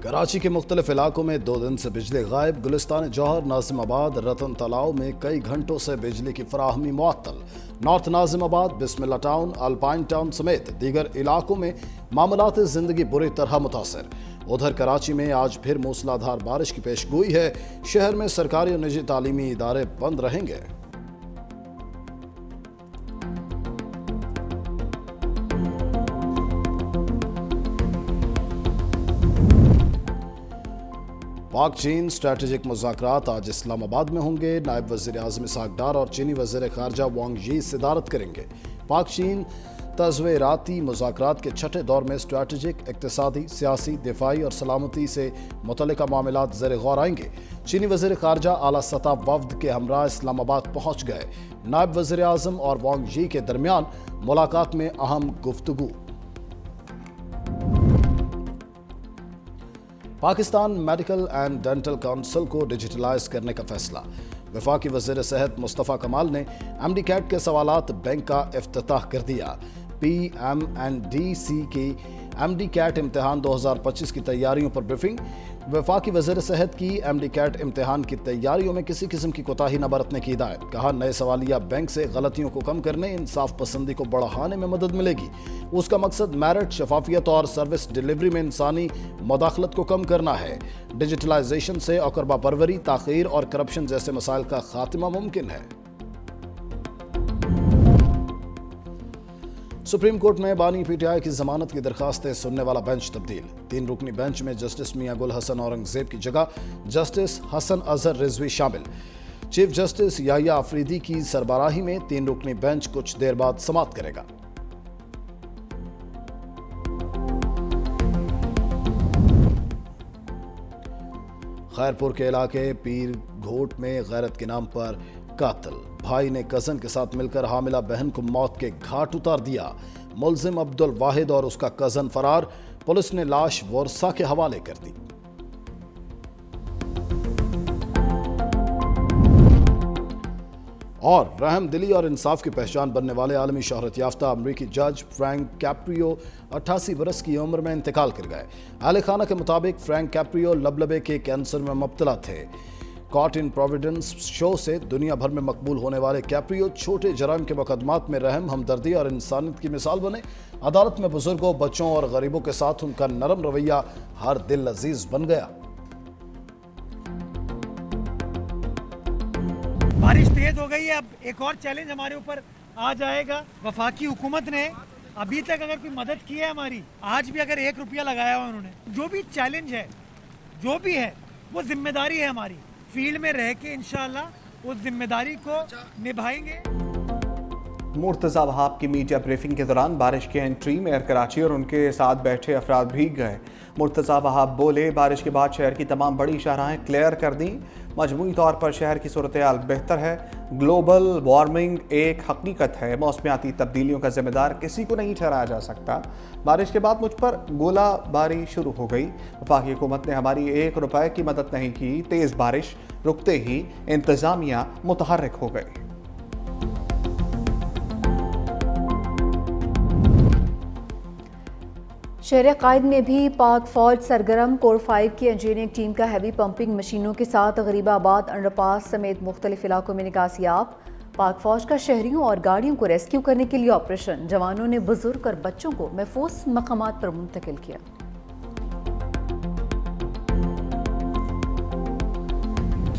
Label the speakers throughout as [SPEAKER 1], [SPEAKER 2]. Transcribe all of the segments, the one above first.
[SPEAKER 1] कराची के मुख्तलिफ इलाकों में 2 दिन से बिजली गायब। गुलिस्तान जौहर, नाजिमाबाद, रतन तालाव में कई घंटों से बिजली की फराहमी मुअत्तल। नॉर्थ नाजिमाबाद, बिस्मिल्ला टाउन, अल्पाइन टाउन समेत दीगर इलाकों में मामलात जिंदगी बुरी तरह मुतासर। उधर कराची में आज फिर मूसलाधार बारिश की पेशगोई है। शहर में सरकारी और निजी तालीमी इदारे बंद रहेंगे। पाक चीन स्ट्रेटेजिक मुज़ाकरात आज इस्लामाबाद में होंगे। नायब वज़ीर आज़म इसहाक डार और चीनी वज़ीर ख़ारजा वांग यी सदारत करेंगे। पाक चीन तज़वीराती मुज़ाकरात के छठे दौर में स्ट्रेटेजिक, इक़्तिसादी, सियासी, दिफाई और सलामती से मुतल्लिका मामलात ज़ेर गौर आएंगे। चीनी वज़ीर ख़ारजा आला सतह वफ़द के हमरा इस्लामाबाद पहुँच गए। नायब वज़ीर आज़म और वांग यी के दरमियान मुलाकात में अहम गुफ्तगू। Pakistan medical and dental council को डिजिटलाइज करने का फैसला। वफाकी वज़ीर सेहत मुस्तफ़ा कमाल ने एमडी कैट के सवालात बैंक का इफ्तिताह कर दिया। PMNDC के एमडी कैट इम्तिहान 2025 की तैयारियों पर ब्रीफिंग। वफाकी वज़ीर सेहत की एमडी कैट इम्तिहान की तैयारियों में किसी किस्म की कोताही न बरतने की हिदायत। कहा, नए सवालिया बैंक से गलतियों को कम करने, इंसाफ पसंदी को बढ़ाने में मदद मिलेगी। उसका मकसद मेरिट, शफाफियत और सर्विस डिलीवरी में इंसानी मुदाखलत को कम करना है। डिजिटलाइजेशन से अकरबा परवरी, ताख़ीर और करप्शन जैसे मसाइल का खात्मा मुमकिन है। सुप्रीम कोर्ट में बानी PTI की जमानत की दरखास्तें सुनने वाला बेंच तब्दील। 3 रुकनी बेंच में जस्टिस मियां गुल हसन औरंगजेब की जगह जस्टिस हसन अजहर रिजवी शामिल। चीफ जस्टिस याहिया अफरीदी की सरबराही में 3 रुकनी बेंच कुछ देर बाद समाअत करेगा। खैरपुर के इलाके पीर घोट में गैरत के नाम पर कातिल। भाई ने कजन के साथ मिलकर हामिला बहन को मौत के घाट उतार दिया। मुलजिम अब्दुल वाहिद और उसका कजन फरार। पुलिस ने लाश वर्सा के हवाले कर दी। और रहम दिली और इंसाफ की पहचान बनने वाले आलमी शोहरत याफ्ता अमरीकी जज फ्रैंक कैप्रियो 88 बरस की उम्र में इंतकाल कर गए। अहले खाना के मुताबिक फ्रैंक कैप्रियो लबलबे के कैंसर में मुब्तला थे। कॉट इन प्रोविडेंस शो से दुनिया भर में मकबूल होने वाले कैप्रियो छोटे जराइम के मुकदमात में रहम, हमदर्दी और इंसानियत की मिसाल बने। अदालत में बुजुर्गों, बच्चों और गरीबों के साथ उनका नरम रवैया हर दिल अजीज बन गया।
[SPEAKER 2] बारिश तेज हो गई है, अब एक और चैलेंज हमारे ऊपर आ जाएगा। वफाकी हुकूमत ने अभी तक अगर कोई मदद की है हमारी, आज भी अगर 1 रुपया लगाया हुआ उन्होंने, जो भी चैलेंज है, जो भी है, वो जिम्मेदारी है हमारी। फील्ड में रह के इंशाअल्लाह उस जिम्मेदारी को निभाएंगे।
[SPEAKER 3] मुर्तज़ा वहाब की मीडिया ब्रीफिंग के दौरान बारिश की एंट्री मेयर कराची और उनके साथ बैठे अफराद भीग गए। मुर्तज़ा वहाब बोले, बारिश के बाद शहर की तमाम बड़ी शाहराहें क्लियर कर दी। मजमूई तौर पर शहर की सूरत हाल बेहतर है। ग्लोबल वार्मिंग एक हकीकत है। मौसमियाती तब्दीलियों का जिम्मेदार किसी को नहीं ठहराया जा सकता। बारिश के बाद मुझ पर गोलाबारी शुरू हो गई। वफाकी हुकूमत ने हमारी 1 रुपए की मदद नहीं की। तेज़ बारिश रुकते ही इंतज़ामिया मुतहर्रिक हो गई।
[SPEAKER 4] शहर कायद में भी पाक फौज सरगर्म। कोर 5 की इंजीनियरिंग टीम का हैवी पंपिंग मशीनों के साथ गरीबाबाद अंडरपास समेत मुख्तलिफ इलाकों में निकासियाब। पाक फौज का शहरियों और गाड़ियों को रेस्क्यू करने के लिए ऑपरेशन। जवानों ने बुजुर्ग और बच्चों को महफूज मकामात पर मुंतकिल किया।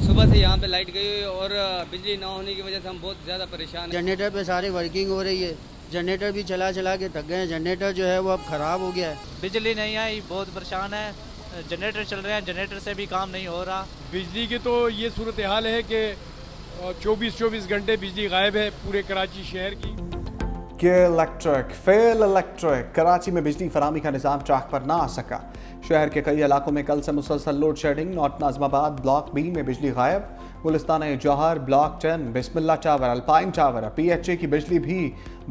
[SPEAKER 5] सुबह से यहाँ पे लाइट गई हुई और बिजली ना होने की वजह से हम बहुत ज़्यादा परेशान हैं।
[SPEAKER 6] जनरेटर पे सारी वर्किंग हो रही है। जनरेटर भी चला चला के थक गए हैं। जनरेटर जो है वो अब ख़राब हो गया है।
[SPEAKER 7] बिजली नहीं आई, बहुत परेशान है। जनरेटर चल रहे हैं, जनरेटर से भी काम नहीं हो रहा।
[SPEAKER 8] बिजली की तो ये सूरत हाल है कि 24 घंटे बिजली गायब है पूरे कराची शहर की।
[SPEAKER 3] फेल इलेक्ट्रिक कराची में बिजली फरामी का निज़ाम ट्रैक पर ना आ सका। शहर के कई इलाकों में कल से मुसलसल load shedding. North Nazimabad block B में बिजली गायब। गुलिस्तान जौहर ब्लॉक 10, बिस्मिल्ला टावर, अल्पाइन टावर, PHA की बिजली भी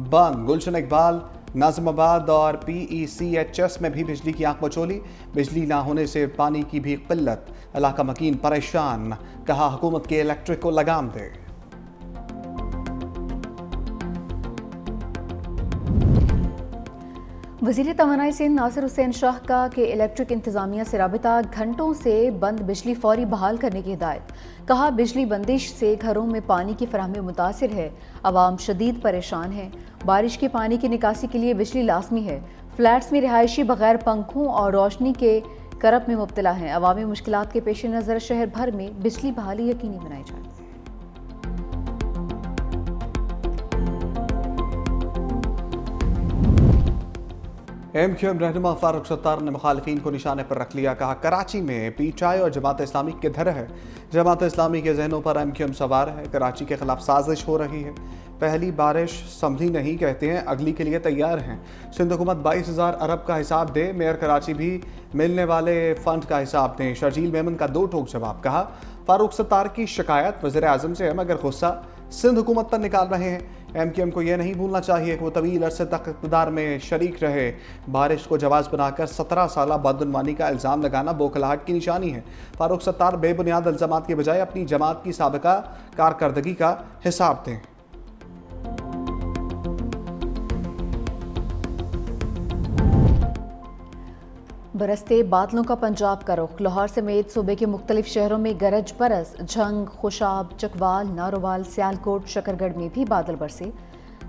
[SPEAKER 3] बंद। गुलशन इकबाल, नाज़िमाबाद और PECHS में भी बिजली की आंख मचोली। बिजली ना होने से पानी की भी किल्लत। इलाका मकीन परेशान। कहा, हुकूमत के इलेक्ट्रिक को लगाम दे।
[SPEAKER 4] वज़ीर तवानाई सिंध नासिर हुसैन शाह का कि इलेक्ट्रिक इंतज़ामिया से राबिता घंटों से बंद बिजली फौरी बहाल करने की हिदायत। कहा बिजली बंदिश से घरों में पानी की फराहमी मुतासिर है, अवाम शदीद परेशान है। बारिश के पानी की निकासी के लिए बिजली लाजमी है। फ्लैट्स में रिहायशी बगैर पंखों और रोशनी के करब में मुब्तला हैं। अवामी मुश्किलात के पेश नज़र शहर भर में बिजली बहाली यकीनी बनाई जाए।
[SPEAKER 3] MQM रहनुमा फारूक सत्तार ने मुखालिफिन को निशाने पर रख लिया। कहा कराची में PTI और जमात इस्लामी किधर है? जमात इस्लामी के जहनों पर MQM सवार है। कराची के खिलाफ साजिश हो रही है। पहली बारिश संभली नहीं कहते हैं, अगली के लिए तैयार हैं। सिंध हुकूमत 22,000 अरब का हिसाब दे, मेयर कराची भी मिलने वाले फंड का हिसाब दें। शर्जील मेमन का दो टोक जवाब। कहा फारूक सत्तार की शिकायत वज़ीर आज़म से है, मगर गुस्सा सिंध हुकूमत पर निकाल रहे हैं। MQM को यह नहीं भूलना चाहिए कि वो तवील अरसे तक इक़्तिदार में शरीक रहे। बारिश को जवाज़ बनाकर 17 साल बदउनवानी का इल्ज़ाम लगाना बौखलाहट की निशानी है। फारूक सत्तार बेबुनियाद इल्ज़ामात के बजाय अपनी जमात की साबिका कारकर्दगी का हिसाब दें।
[SPEAKER 4] बरसते बादलों का पंजाब का रुख। लाहौर समेत सूबे के मुख्तलिफ शहरों में गरज बरस, झंग, खुशाब, चकवाल, नारोवाल, सियालकोट, शकरगढ़ में भी बादल बरसे।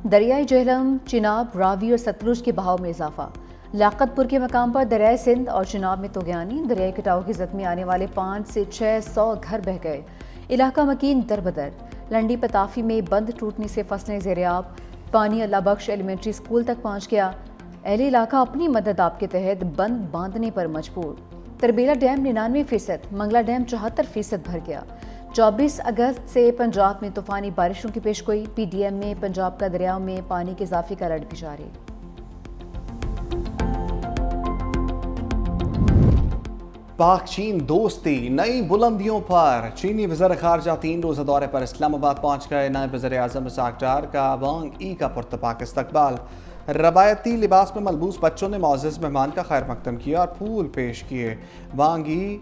[SPEAKER 4] दरियाई जेहलम, चिनाब, रावी और सतलुज के बहाव में इजाफा। लाकतपुर के मकाम पर दरियाई सिंध और चिनाब में तोगयानी। दरियाई कटाव की जद में आने वाले 500 से 600 घर बह गए। इलाका मकीन दरबदर। लंडी पताफी में बंद टूटने से फसलें ज़ेर-ए-आब। पानी अल्लाह बख्श एलिमेंट्री स्कूल तक पहुँच गया। अहले इलाका अपनी मदद आप के तहत बंद बांधने पर मजबूर। तरबेला डैम 99%, मंगला डैम 74% भर गया। 24 अगस्त से पंजाब में तूफानी बारिशों की पेशगोई। PDM में पंजाब का दरियाओं में पानी के इजाफे का अलर्ट भी जारी।
[SPEAKER 3] पाक चीन दोस्ती नई बुलंदियों पर। चीनी वज़ीर ख़ारजा 3 रोज़ा दौरे पर इस्लामाबाद पहुँच गए। नायब वज़ीर आज़म इसाक डार का वांग ई का पुरतपाक इस्तकबाल। रवायती लिबास में मलबूस बच्चों ने मुअज़्ज़ज़ मेहमान का खैर मकदम किया और फूल पेश किए। वांग ई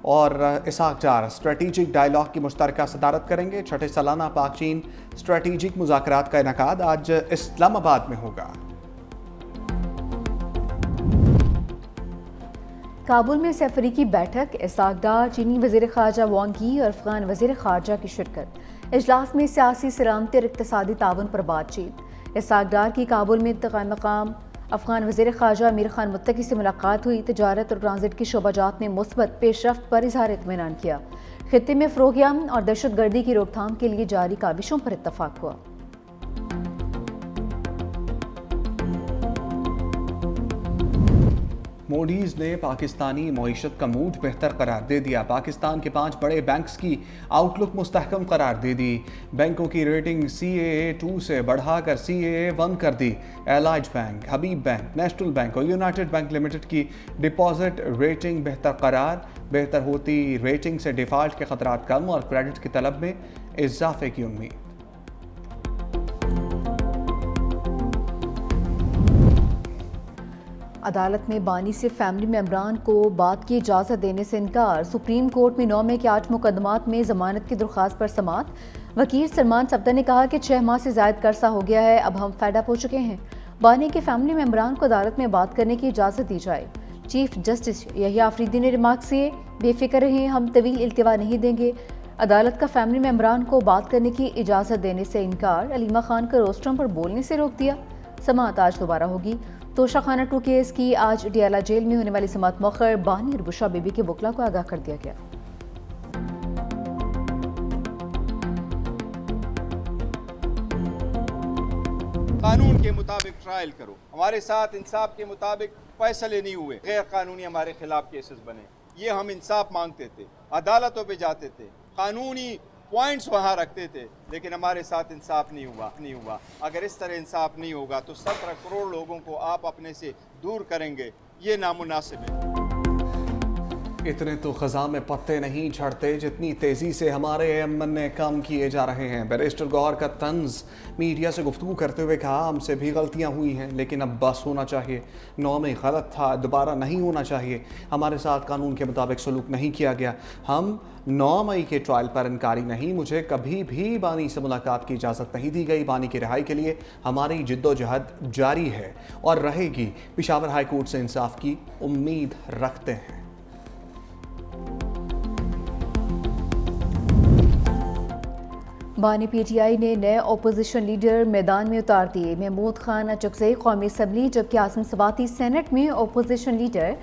[SPEAKER 3] और इसाक डार स्ट्रेटेजिक डायलॉग की मुश्तरका सदारत करेंगे। छठे सालाना पाक चीन स्ट्रेटेजिक मुज़ाकरात का इनेकाद आज इस्लामाबाद में होगा।
[SPEAKER 4] काबुल में सैफरी की बैठक। इसाक डार, चीनी वज़ीर ख़ारजा वांग यी और अफ़गान वज़ीर ख़ारजा की शिरकत। इजलास में सियासी सलामती और इक़्तिसादी ताउन पर बातचीत। इसाक डार की काबुल में इंतकाम मकाम अफ़गान वज़ीर ख़ारजा अमीर खान मुत्तकी से मुलाकात हुई। तजारत और ट्रांजिट की शोबाजात में मुस्बत पेशरफ्त पर इज़हार इत्मीनान किया। खित्ते में फ़रोग़ और दहशतगर्दी की रोकथाम के लिए जारी काविशों पर इत्तफ़ाक़ हुआ।
[SPEAKER 3] मोडीज़ ने पाकिस्तानी मईशत का मूड बेहतर करार दे दिया। पाकिस्तान के 5 बड़े बैंक्स की आउटलुक मुस्तहकम करार दे दी। बैंकों की रेटिंग CAA2 से बढ़ाकर CAA1 कर दी। एलाइज बैंक, हबीब बैंक, नेशनल बैंक और यूनाइटेड बैंक लिमिटेड की डिपॉजिट रेटिंग बेहतर करार। बेहतर होती रेटिंग से डिफ़ॉल्ट के खतरात कम और क्रेडिट की तलब में इजाफे की उम्मीद।
[SPEAKER 4] अदालत में बानी से फैमिली मेम्बरान को बात की इजाज़त देने से इनकार। सुप्रीम कोर्ट में 9 में के 8 मुकदमात में ज़मानत की दरख्वास्त पर समात। वकील सलमान सब्दा ने कहा कि 6 माह से ज़ायद करसा हो गया है, अब हम फेड अप हो चुके हैं। बानी के फैमिली मेम्बरान को अदालत में बात करने की इजाज़त दी जाए। चीफ जस्टिस यहिया आफरीदी ने रिमार्क से बेफिक्र रहें, हम तवील इल्तिवा नहीं देंगे। अदालत का फैमिली मेम्बरान को बात करने की इजाज़त देने से इनकार। अलीमा खान का रोस्ट्रम पर बोलने से रोक दिया। समात आज दोबारा होगी। तोशा खाना 2 केस की आज डियाला जेल में होने वाली समात मौखर। बानी और बुशरा बीबी के वकला को आगाह कर दिया गया।
[SPEAKER 9] कानून के मुताबिक ट्रायल करो। हमारे साथ इंसाफ के मुताबिक फैसले नहीं हुए, गैर कानूनी हमारे खिलाफ केसेस बने। ये हम इंसाफ मांगते थे, अदालतों पे जाते थे, कानूनी पॉइंट्स वहाँ रखते थे, लेकिन हमारे साथ इंसाफ नहीं हुआ। अगर इस तरह इंसाफ नहीं होगा तो 17 करोड़ लोगों को आप अपने से दूर करेंगे, ये नामुनासिब है।
[SPEAKER 3] इतने तो खज़ा में पत्ते नहीं झड़ते जितनी तेज़ी से हमारे एमएनए काम किए जा रहे हैं। बैरिस्टर गौहर का तंज मीडिया से गुफ्तगू करते हुए कहा, हमसे भी गलतियां हुई हैं लेकिन अब बस होना चाहिए। 9 में गलत था, दोबारा नहीं होना चाहिए। हमारे साथ कानून के मुताबिक सलूक नहीं किया गया। हम 9 मई के ट्रायल पर इनकारी नहीं। मुझे कभी भी बानी से मुलाकात की इजाज़त नहीं दी गई। बानी की रिहाई के लिए हमारी जिद्दोजहद जारी है और रहेगी। पेशावर हाई कोर्ट से इंसाफ की उम्मीद रखते हैं।
[SPEAKER 4] बानी पीटीआई ने नए अपोजिशन लीडर मैदान में उतार दिए। महमूद खान अचकज़ई कौमी असम्बली, जबकि आसिम सवाती सेनेट में opposition leader.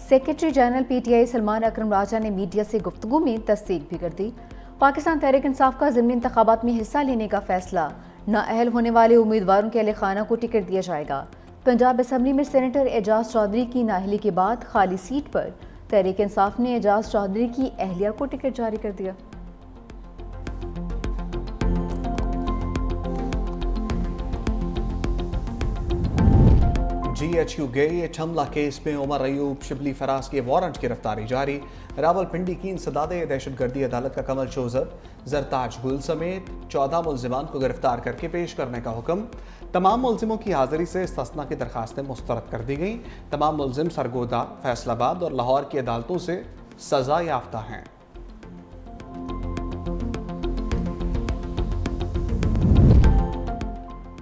[SPEAKER 4] Secretary general PTI Salman Akram Raja ने मीडिया से गुफ्तगू में तस्दीक भी कर दी। पाकिस्तान तहरीक इंसाफ का ज़िमनी इंतखाबात में हिस्सा लेने का फैसला। नाअहल होने वाले उम्मीदवारों के अहल खाना को टिकट दिया जाएगा। पंजाब असम्बली में सेनेटर एजाज चौधरी की नाअहली के बाद खाली सीट पर तहरीक इंसाफ ने एजाज चौधरी की अहलिया को टिकट जारी कर दिया।
[SPEAKER 3] GHU गए हमला केस में उमर अयूब, शिबली फराज के वारंट गिरफ्तारी जारी। रावलपिंडी की इंसदादे दहशतगर्दी अदालत का कमल शोजब, जरताज गुल समेत 14 मुलजिमान को गिरफ्तार करके पेश करने का हुक्म। तमाम मुलजिमों की हाजिरी से इस्तिस्ना की दरखास्तें मुस्तरद कर दी गई। तमाम मुलजिम सरगोदा, फैसलाबाद और लाहौर की अदालतों से सजा याफ्ता हैं।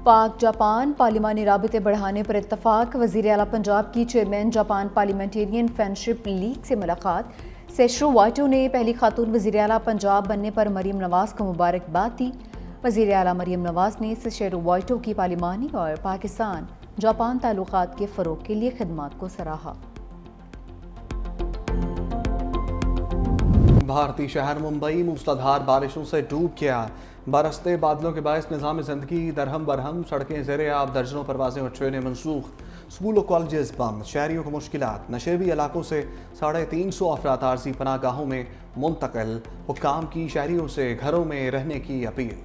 [SPEAKER 4] पाक जापान पार्लिमानी राबिते बढ़ाने पर इत्तफाक। वज़ीर आला पंजाब की chairman Japan parliamentarian friendship league से मुलाकात। सेशरो वाइटो ने पहली खातून वज़ीर आला पंजाब बनने पर मरीम नवाज़ को मुबारकबाद दी। वज़ीर आला मरीम नवाज़ ने सेशरो वाइटो की पार्लिमानी और पाकिस्तान जापान ताल्लुकात के फ़रोग़ के लिए खिदमात को सराहा।
[SPEAKER 3] भारतीय शहर मुंबई मूसलाधार बारिशों से डूब गया। बरसते बादलों के बायस निज़ाम ज़िंदगी दरहम बरहम, सड़कें ज़ेरे आब, दर्जनों परवाज़ें और ट्रेनें मनसूख, स्कूल और कॉलेजेस बंद, शहरियों को मुश्किलात। नशेबी इलाकों से 350 अफराद आरजी पनाह गाहों में मुंतकिल। हुक्काम की शहरियों से घरों में रहने की अपील।